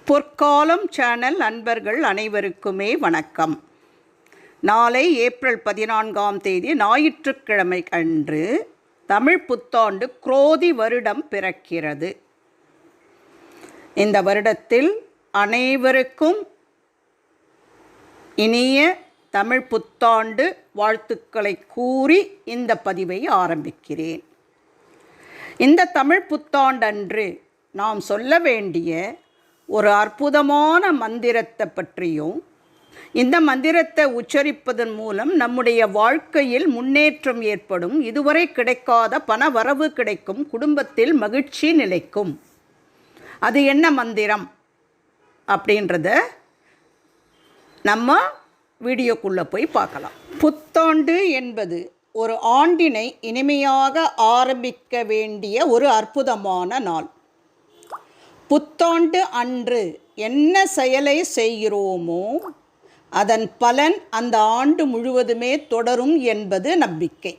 பொற்காலம் சேனல் நண்பர்கள் அனைவருக்குமே வணக்கம். நாளை ஏப்ரல் 14 ஞாயிற்றுக்கிழமை அன்று தமிழ் புத்தாண்டு குரோதி வருடம் பிறக்கிறது. இந்த வருடத்தில் அனைவருக்கும் இனிய தமிழ் புத்தாண்டு வாழ்த்துக்களை கூறி இந்த பதிவை ஆரம்பிக்கிறேன். இந்த தமிழ் புத்தாண்டன்று நாம் சொல்ல வேண்டிய ஒரு அற்புதமான மந்திரத்தை பற்றியும், இந்த மந்திரத்தை உச்சரிப்பதன் மூலம் நம்முடைய வாழ்க்கையில் முன்னேற்றம் ஏற்படும், இதுவரை கிடைக்காத பண வரவு கிடைக்கும், குடும்பத்தில் மகிழ்ச்சி நிலைக்கும். அது என்ன மந்திரம் அப்படின்றத நம்ம வீடியோக்குள்ளே போய் பார்க்கலாம். புத்தாண்டு என்பது ஒரு ஆண்டினை இனிமையாக ஆரம்பிக்க வேண்டிய ஒரு அற்புதமான நாள். புத்தாண்டு அன்று என்ன செயலை செய்கிறோமோ அதன் பலன் அந்த ஆண்டு முழுவதுமே தொடரும் என்பது நம்பிக்கை.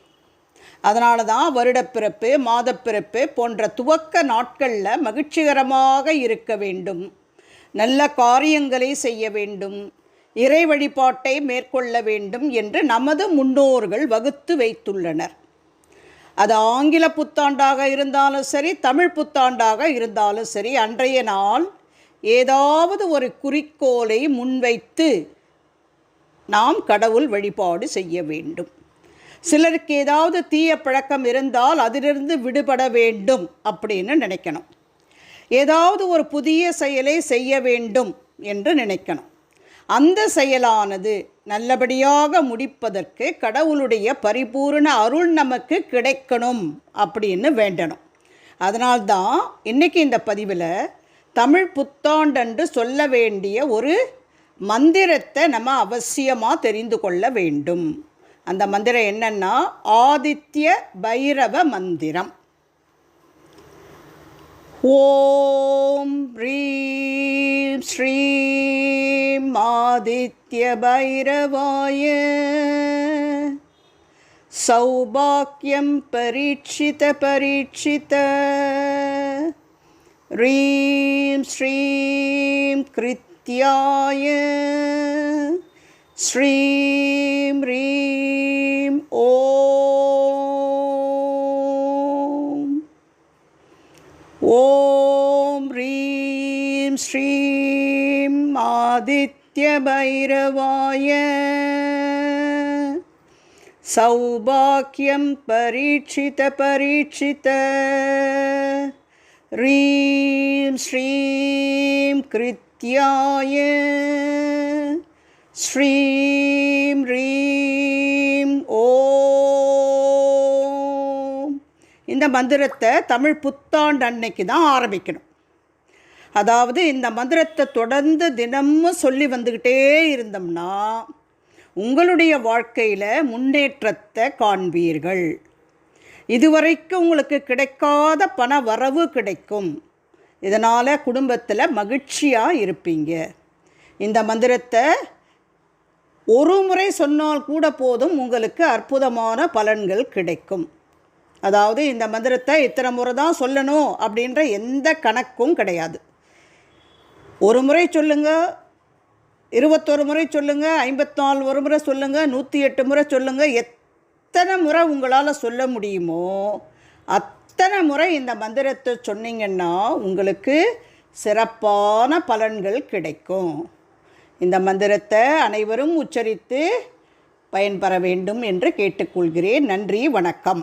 அதனால தான் வருடப்பிறப்பு, மாதப்பிறப்பு போன்ற துவக்க நாட்களில் மகிழ்ச்சிகரமாக இருக்க வேண்டும், நல்ல காரியங்களை செய்ய வேண்டும், இறை வழிபாட்டை மேற்கொள்ள வேண்டும் என்று நமது முன்னோர்கள் வகுத்து வைத்துள்ளனர். அது ஆங்கில புத்தாண்டாக இருந்தாலும் சரி, தமிழ் புத்தாண்டாக இருந்தாலும் சரி, அன்றைய நாள் ஏதாவது ஒரு குறிக்கோளை முன்வைத்து நாம் கடவுள் வழிபாடு செய்ய வேண்டும். சிலருக்கு ஏதாவது தீய பழக்கம் இருந்தால் அதிலிருந்து விடுபட வேண்டும் அப்படின்னு நினைக்கணும். ஏதாவது ஒரு புதிய செயலை செய்ய வேண்டும் என்று நினைக்கணும். அந்த செயலானது நல்லபடியாக முடிப்பதற்கு கடவுளுடைய பரிபூர்ண அருள் நமக்கு கிடைக்கணும் அப்படின்னு வேண்டணும். அதனால்தான் இன்றைக்கி இந்த பதிவில் தமிழ் புத்தாண்டன்று சொல்ல வேண்டிய ஒரு மந்திரத்தை நம்ம அவசியமாக தெரிந்து கொள்ள வேண்டும். அந்த மந்திரம் என்னன்னா ஆதித்ய பைரவ மந்திரம். ஓம் ரீம் ஸ்ரீம் ஆதித்ய பைரவாய சௌபாக்யம் பரீட்சித பரீட்சித ரீம் ஸ்ரீம் கிருத்யாய ஸ்ரீம் ரீம் ஓம் ரீம் ஸ்ரீம் ஆதித்ய பைரவாய சௌபாக்யம் பரீட்சித பரீட்சித ரீம் ஸ்ரீம் கிருத்யாய ஸ்ரீம் ரீம் ஓம். இந்த மந்திரத்தை தமிழ் புத்தாண்டு அன்னைக்கு தான் ஆரம்பிக்கணும். அதாவது இந்த மந்திரத்தை தொடர்ந்து தினமும் சொல்லி வந்துக்கிட்டே இருந்தோம்னா உங்களுடைய வாழ்க்கையில் முன்னேற்றத்தை காண்பீர்கள். இதுவரைக்கும் உங்களுக்கு கிடைக்காத பண வரவு கிடைக்கும். இதனால் குடும்பத்தில் மகிழ்ச்சியாக இருப்பீங்க. இந்த மந்திரத்தை ஒரு முறை சொன்னால் கூட போதும், உங்களுக்கு அற்புதமான பலன்கள் கிடைக்கும். அதாவது இந்த மந்திரத்தை இத்தனை முறை தான் சொல்லணும் அப்படின்ற எந்த கணக்கும் கிடையாது. ஒரு முறை சொல்லுங்கள், 21 முறை சொல்லுங்கள், 54 முறை சொல்லுங்கள், 108 முறை சொல்லுங்கள். எத்தனை முறை உங்களால் சொல்ல முடியுமோ அத்தனை முறை இந்த மந்திரத்தை சொன்னீங்கன்னா உங்களுக்கு சிறப்பான பலன்கள் கிடைக்கும். இந்த மந்திரத்தை அனைவரும் உச்சரித்து பயன்பெற வேண்டும் என்று கேட்டுக்கொள்கிறேன். நன்றி, வணக்கம்.